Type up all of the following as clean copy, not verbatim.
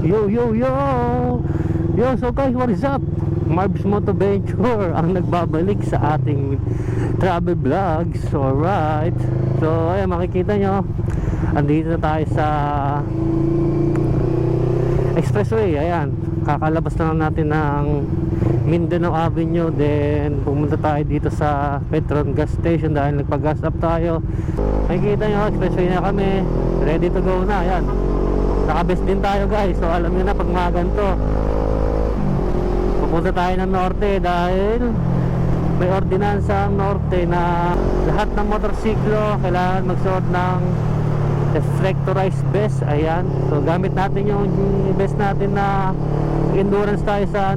Yo, yo, yo! Yo, so guys, what is up? Marbs Motoventure ang nagbabalik sa ating travel vlogs. Alright. So, ayan, makikita nyo, andito na tayo sa expressway. Ayan, kakalabas na lang natin ng Mindanao Avenue. Then, pumunta tayo dito sa Petron gas station dahil nagpag-gas up tayo. Makikita nyo, expressway na kami. Ready to go na, ayan. Nakabest din tayo guys. So alam nyo na pag mga ganito, pupunta tayo ng norte dahil may ordinansa ang norte na lahat ng motorsiklo kailangan magsuot ng reflectorized vest. Ayan. So gamit natin yung vest natin na endurance tayo sa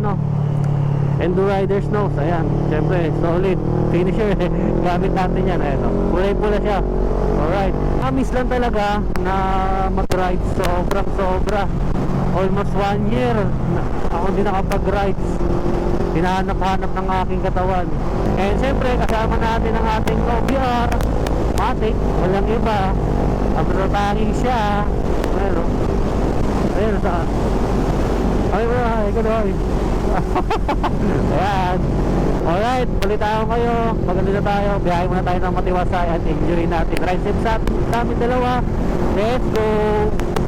Enduro Riders Nose. Ayan. Siyempre solid finisher. Gamit natin yan. Ayan, kulay pula siya. Alright, miss lang talaga na mag-ride. Sobra. Almost 1 year ako hindi nakapag-rides. Hinahanap-hanap ng aking katawan. And siyempre kasama natin ang ating OBR Matic, walang iba. Ang rotangi siya. Ayun saan. Ay gano'n. Ayan. Alright, balitaan kayo. Maganda na tayo. Biyahe muna tayo ng matiwasay at enjoy natin. Ride sim sa amin dalawa. Let's go.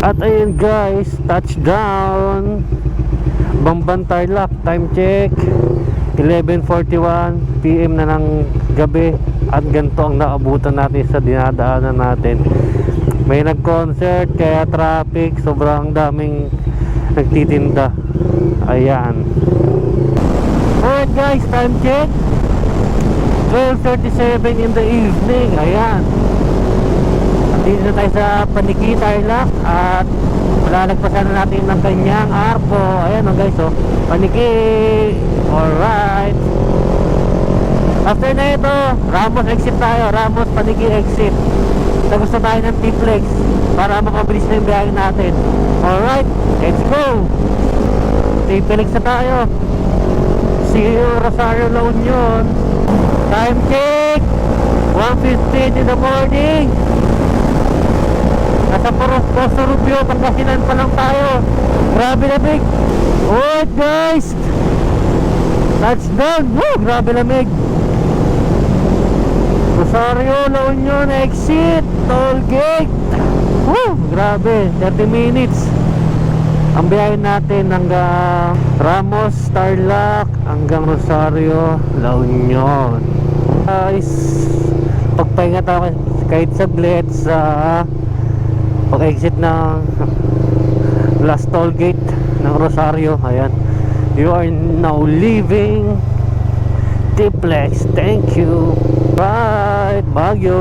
At ayun guys, touchdown Bamban Tarlac. Time check 11:41 PM na ng gabi. At ganito ang naabutan natin sa dinadaanan natin. May nag-concert kaya traffic. Sobrang daming nagtitinda. Ayan. Alright guys, time check 12:37 in the evening. Ayan, andito na tayo sa Paniki Tarlac at malalagpasan na natin ng kanyang arko. Ayan guys, oh, Paniki. Alright, after na ito, Ramos exit tayo. Ramos Paniki exit. Tapos na tayo ng T-Flex para makabilis na yung biyahe natin. Alright, let's go. T-Flex na tayo. See you Rosario La Union. Time check 1:15 in the morning. Nasa Poso Rubio, Pangasinan pa lang tayo. Grabe lamig. Oh guys, touchdown. Woo, grabe lamig. Rosario La Union exit toll gate. Woo, grabe, 30 minutes ang biyahe natin hanggang Ramos Tarlac hanggang Rosario La Union. Guys, pagpahinga tayo kahit saglit sa pag-exit ng last toll gate ng Rosario. Ayan, you are now leaving T-Flex. Thank you. Bye Baguio.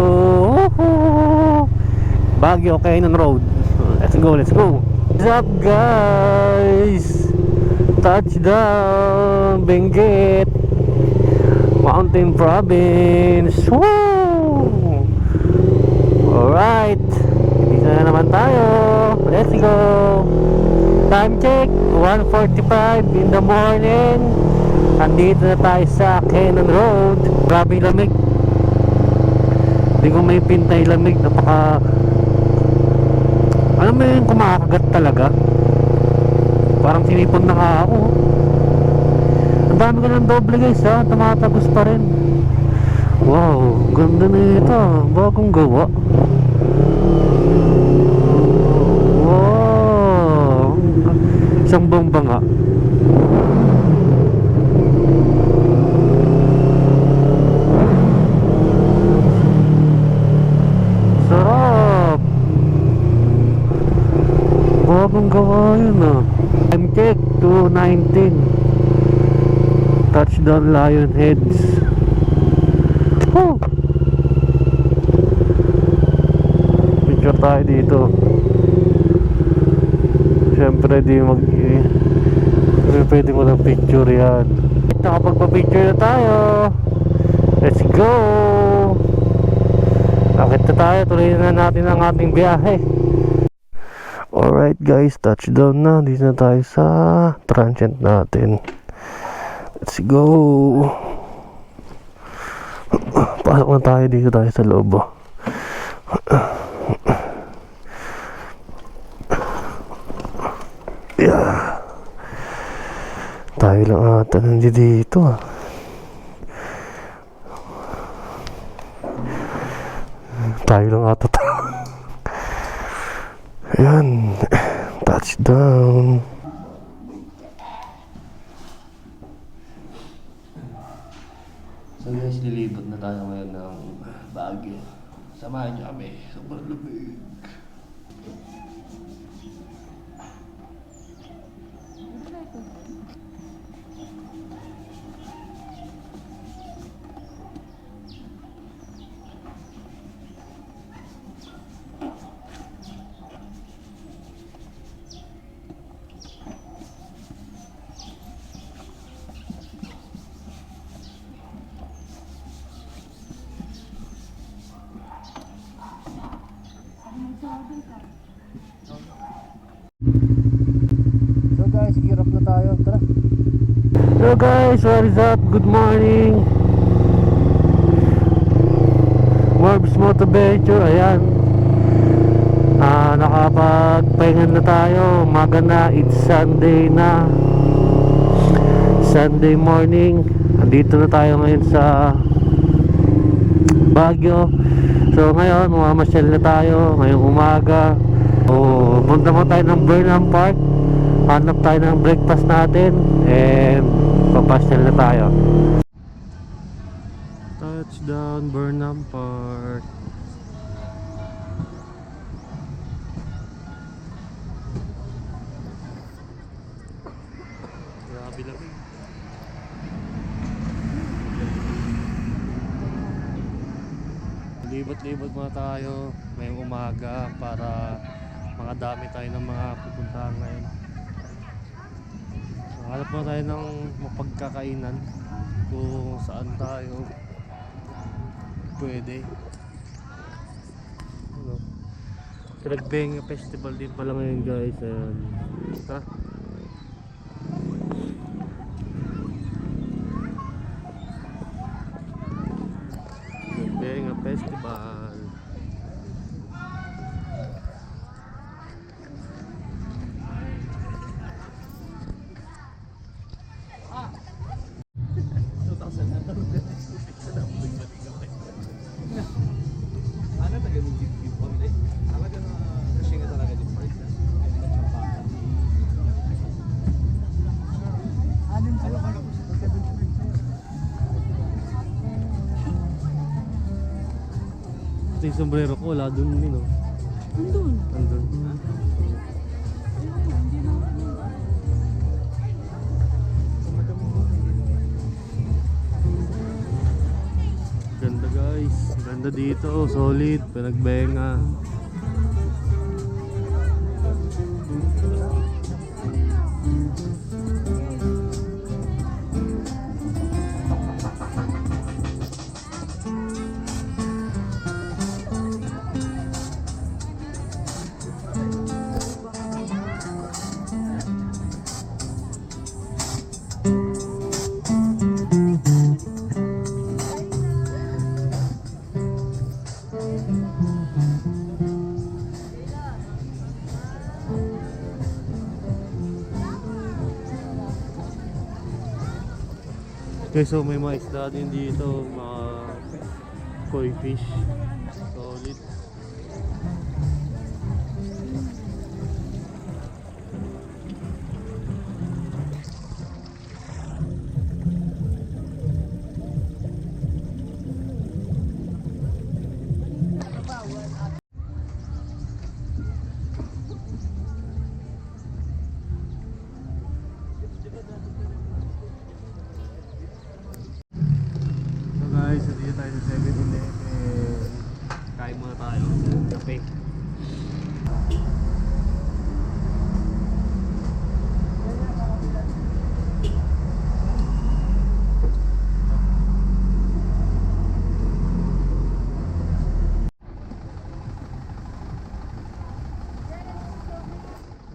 Baguio Canyon Road. Let's go. What's up guys? Touchdown Benguet, Mountain Province. Woo! Alright, dito na naman tayo. Let's go. Time check 1:45 in the morning. Andito na tayo sa Canyon Road. Grabe lamig. Hindi ko may pintay lamig. Alam mo yung kumakagat talaga. Parang sinipon na nga ako. Ang dami ko ng doble guys ha. Tumatagos pa rin. Wow, ganda na ito. Bagong gawa. Wow, isang bomba nga. Bagong gawa yun ah. Time check 2:19. Touchdown Lionheads. Woo! Picture tayo dito. Siyempre pwede mo lang picture yan. Nakapagpa-picture na tayo. Let's go. Akit na tayo. Tuloy na natin ang ating biyahe. Alright guys, touchdown na. Dito na tayo sa transient natin. Let's go. Pasok na tayo. Dito tayo sa loob. Yeah. Tayo lang ata nandito ah. Tayo lang ata Ayan. Touchdown. So guys, lilibot na tayo ngayon ng Baguio. Samahan niyo kami. Sobrang lamig. So guys, gear up na tayo. Tara. So guys, what is up? Good morning. Morbs Motoventure, ayan. Nakapagpahingan na tayo. Umaga na, it's Sunday na. Sunday morning. Andito na tayo ngayon sa Baguio. So ngayon, mamamasyal na tayo ngayong umaga. Punta mo tayo ng Burnham Park. Hanap tayo ng breakfast natin and papasyal na tayo. Touchdown Burnham Park. Grabe lang eh. Libot-libot muna tayo ngayong umaga para makadami tayo ng mga pupuntahan ngayon. Hanap na tayo ng mapagkakainan kung saan tayo pwede. Ano? Pinagbenga festival din pala ngayon guys. Ayan. Tara. Pinagbenga festival. Ito yung sombrero ko, wala dun din oh. Andun. Andun. Ganda guys, ganda dito, solid, pinagbenga. Okay, so may mga isda din dito, mga koi fish. Solid. Guys, dito tayo sa 7-Eleven. Kain muna tayo. Kape.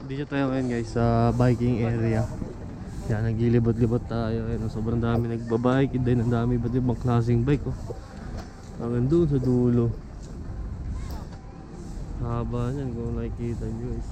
Dito tayo ngayon guys sa biking area. Yan, naglilibot-libot tayo. Ayun, sobrang dami nagbabike. Din ang dami ba't ibang klaseng bike oh. Hanggang doon sa dulo. Haba niyan kung nakikita nyo guys.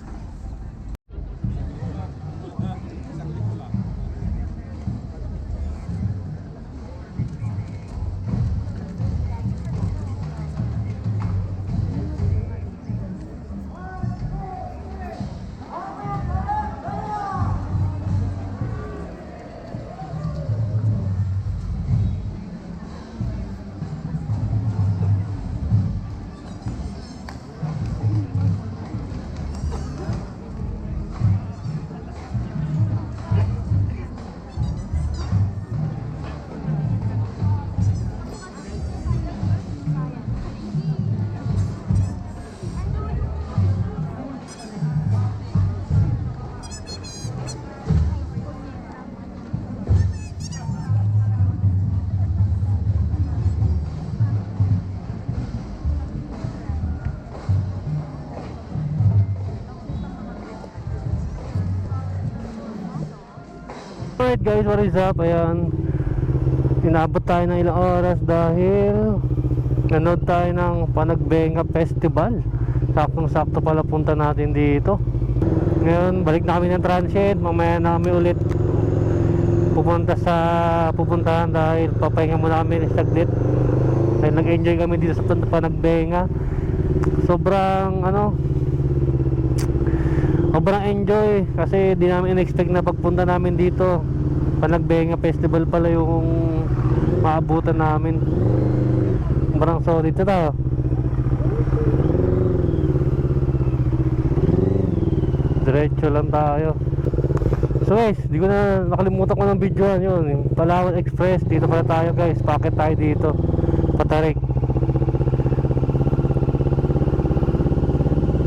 Alright guys, what is up? Ayan, inabot tayo ng ilang oras dahil nanood tayo ng Panagbenga Festival. Saktong-sakto pala punta natin dito. Ngayon, balik na kami ng transient. Mamaya na kami ulit pupuntahan dahil papahinga muna kami ng saglit. Dahil nag-enjoy kami dito sa Panagbenga. Sobrang enjoy kasi di namin in-expect na pagpunta namin dito. Panagbenga Festival pala yung maabutan namin. Sobrang solid ito. Diretso lang tayo. So guys, di ko na nakalimutan ko ng videoan yun, yung Palawan Express. Dito pala tayo guys, packet tayo dito Patarik.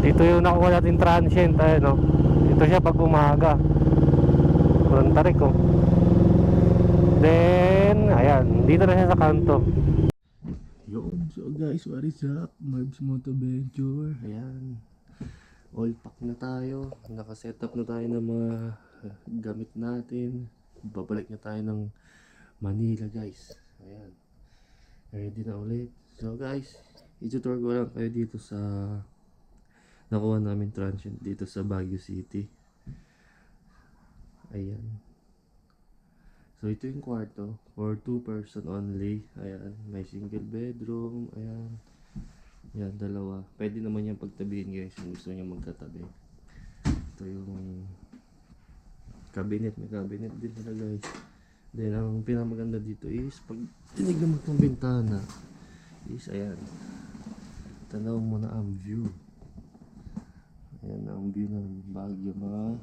Dito yung nakuha natin transient. Ayun, dito siya pag umaga. Tarik ko. Then ayan, dito na siya sa kanto. Yo, so guys, what is up? Marbs Moto Venture. Ayan, all pack na tayo. Nakaset up na tayo ng mga gamit natin. Babalik na tayo ng Manila guys. Ayan, ready na ulit. So guys, itutur ko lang kayo dito sa nakuha namin transient dito sa Baguio City. Ayan. So ito yung kwarto for 2 person only. Ayan, may single bedroom. Ayan. Yan, dalawa. Pwede naman yung pagtabihin guys kung gusto niyo magkatabi. Ito yung cabinet. May cabinet din nila guys. Then ang pinamaganda dito is pag tinignan mo itong bintana is ayan, tanaw mo na ang view. Ayan ang view ng Baguio. Mga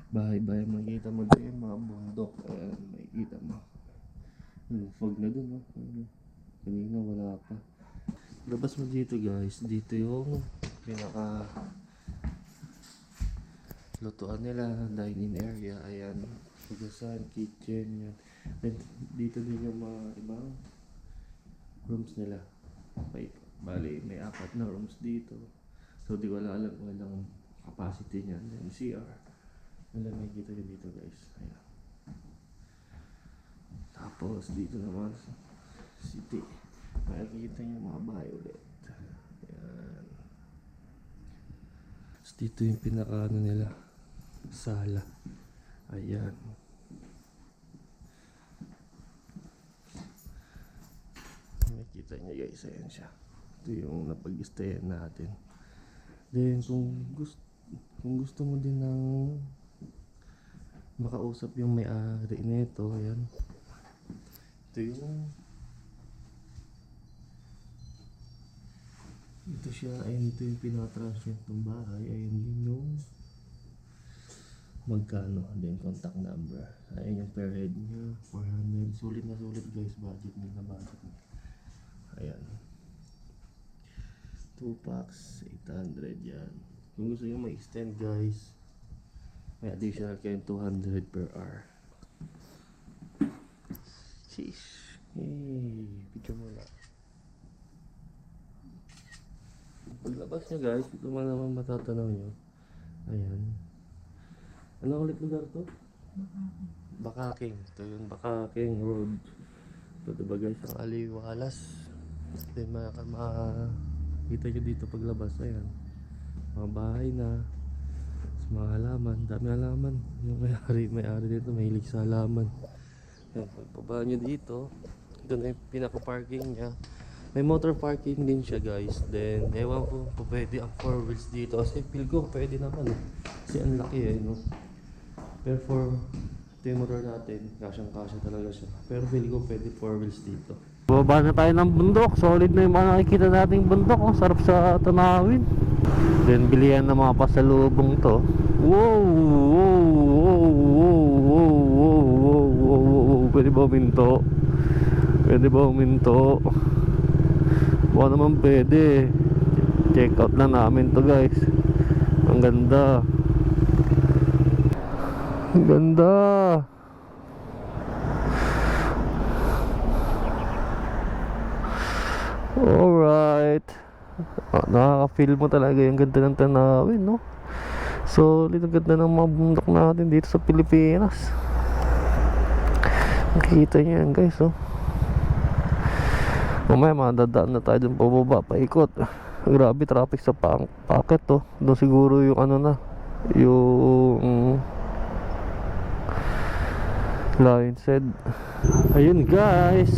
bahay-bahay makikita mo din, mga bundok. Ayan, makikita mo. Fog na dun, kanina wala pa. Labas mo dito guys, dito yung pinaka lutuan nila, dining area. Ayan, hugasan, kitchen, yan. Then, dito din yung mga ibang rooms nila. Bali, may 4 na rooms dito. So di ko alam kung ilang capacity niyan. Then CR, wala may kita yun dito guys. Ayan. Tapos dito naman sa city, makikita niyo mga bahay ulit. Ayan. Tapos dito yung pinaka nila, sala. Ayan. Makikita niyo guys, ayan siya. Ito yung napag-stayan natin. Then kung gusto mo din ng makausap yung may-ari nito, ayan. Ito siya, ayan, ito yung pinatransmit ng bahay. Ayan din yung magkano, then contact number. Ayan yung per head niya, 400. Sulit na sulit guys, budget niya. Ayan, 2 packs, 800 yan. Kung gusto nyo ma-extend guys, may additional kayo 200 per hour. Sheesh. Hey, picture mo na. Paglabas nyo guys, ito man naman matatanaw nyo. Ayan. Ano ulit lugar to? Bakaking. Ito yung Bakaking Road. Ito diba guys, ang aliwalas. Then makita nyo dito paglabas. Ayan, mga bahay na, mga halaman, dami halaman. Yung may-ari dito, mahilig sa halaman. Yan, pagpaba nyo dito, ito na yung pinaka-parking niya. May motor parking din siya guys. Then ewan ko kung pwede ang 4 wheels dito, kasi feel ko pwede naman kasi ang laki no. Pero for ito yung motor natin, kasyang-kasya talaga siya. Pero feel ko pwede 4 wheels dito. Bababa na tayo ng bundok. Solid na yung mga nakikita nating bundok. Sarap sa tanawin. Then bilihan ng mga pasalubong to. Wow! Wow! Wow! Wow! Wow! Wow! Wow! Wow! Pwede ba huminto? Pwede ba huminto? Baka naman pwede. Check out na namin to guys. Ang ganda. Ang ganda. Alright. Nakaka-feel mo talaga yung ganda ng tanawin, no? Solid ang ganda ng mga bundok natin dito sa Pilipinas. Nakikita niyo yan guys, oh. Mamaya madadaan na tayo dun pababa, paikot. Grabe traffic sa packet, oh. Doon siguro yung ano na, yung Lion's Head. Ayun guys,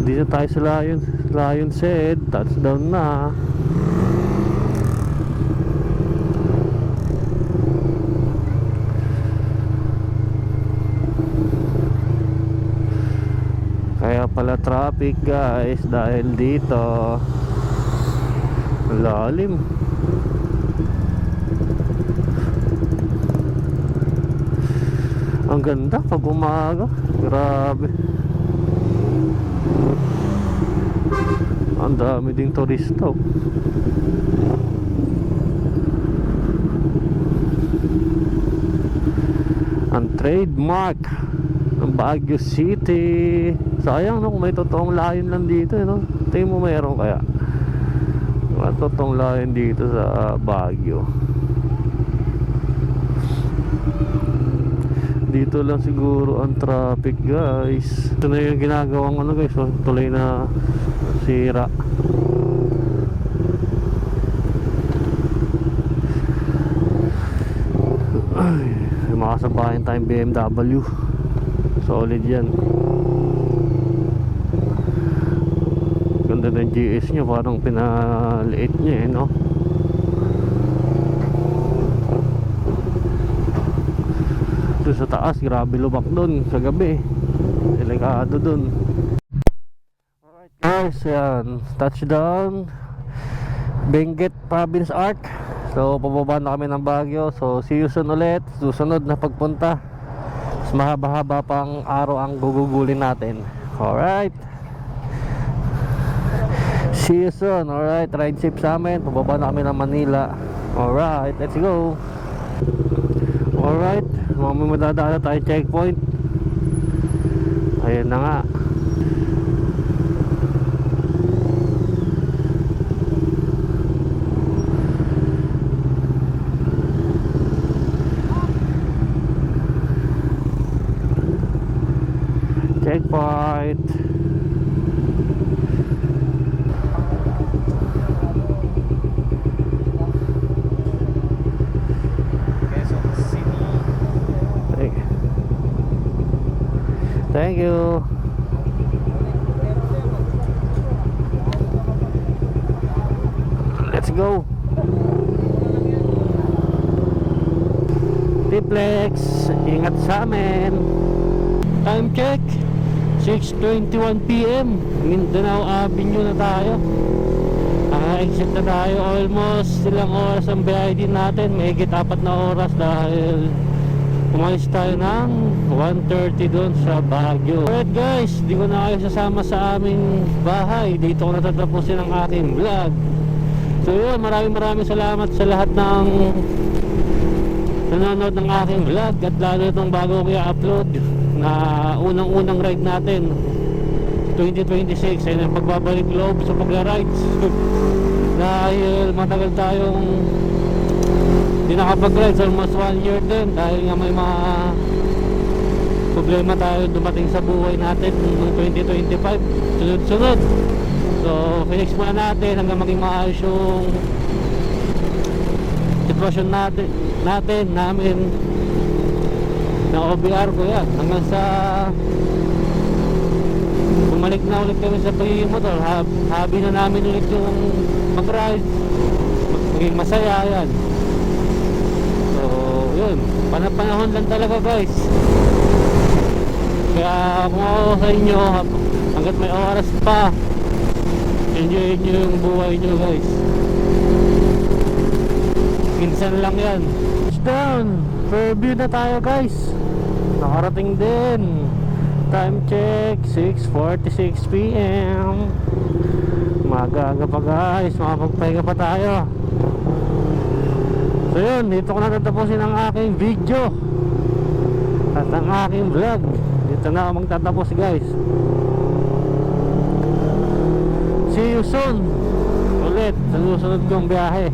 dito tayo sa Lion's Head. Touchdown na. Kaya pala traffic guys, dahil dito lalim. Ang ganda pag umaga. Grabe. Ang dami ding turista, oh. Ang trademark ng Baguio City. Sayang, no, kung may totoong lion lang dito, no? Tingin mo mayroon kaya may totoong lion dito sa Baguio. Dito lang siguro ang traffic guys. Ito na yung ginagawang ano guys, oh, tuloy na sira. Ay, may makasabahin tayong BMW. Solid yan. Ganda ng GS nya, parang pinaliit nya, eh, no? Doon sa taas, grabe lubak doon sa gabi. Delikado doon. Alright guys, yan, touchdown Benguet Province Arc. So pababa na kami ng Baguio. So see you soon ulit, susunod na pagpunta. Mas mahaba-haba pang araw ang gugugulin natin. Alright, see you soon. Alright, ride safe sa amin. Pababa na kami ng Manila. Alright, let's go. Alright, mamaya madadaan na tayo checkpoint. Ayun na nga. Checkpoint. Thank you. Let's go. Triplex, ingat sa amin. Time check, 6:21 PM. Mindanao Avenue na tayo. Exit na tayo. Almost ilang oras ang biyahe din natin. May higit 4 na oras dahil umalis tayo ng 1:30 doon sa Baguio. Alright guys, di ko na kayo sasama sa aming bahay. Dito ko natatapusin ang aking vlog. So yun, maraming salamat sa lahat ng nanonood ng aking vlog. At lalo itong bago ko i-upload na unang ride natin 2026 ay ang pagbabalik loob sa pagla-rides. Dahil matagal tayong hindi nakapag-rides, almost 1 year din dahil nga may mga problema tayo dumating sa buhay natin noong 2025 sunod-sunod. So finish muna natin hanggang maging maayos yung sitwasyon namin na OBR ko yan, hanggang sa bumalik na ulit kami sa pagiging motor. Hobby na namin ulit yung mag-ride, maging masaya yan. So yun, panahon lang talaga guys. Kaya kung ako sa inyo, hanggat may oras pa, enjoy nyo yung buhay nyo guys. Minsan lang yan. Touchdown, Fairview na tayo guys. Nakarating din. Time check, 6:46 PM. Maaga pa guys, makapagpahinga pa tayo. So yun, dito ko na tatapusin ang aking video at ang aking vlog. Dito na ako magtatapos guys. See you soon ulit sa susunod kong biyahe.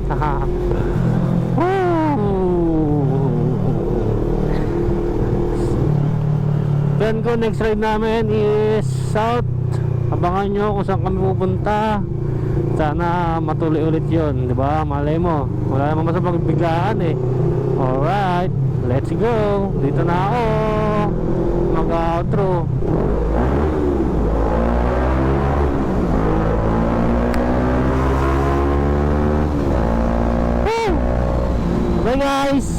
plan ko, next ride namin is south. Abangan nyo kung saan kami pupunta. Sana matuloy ulit yun, di ba? Malay mo, wala naman sa pagbiglaan eh. Alright, let's go. Dito na ako mag-outro. Bye guys.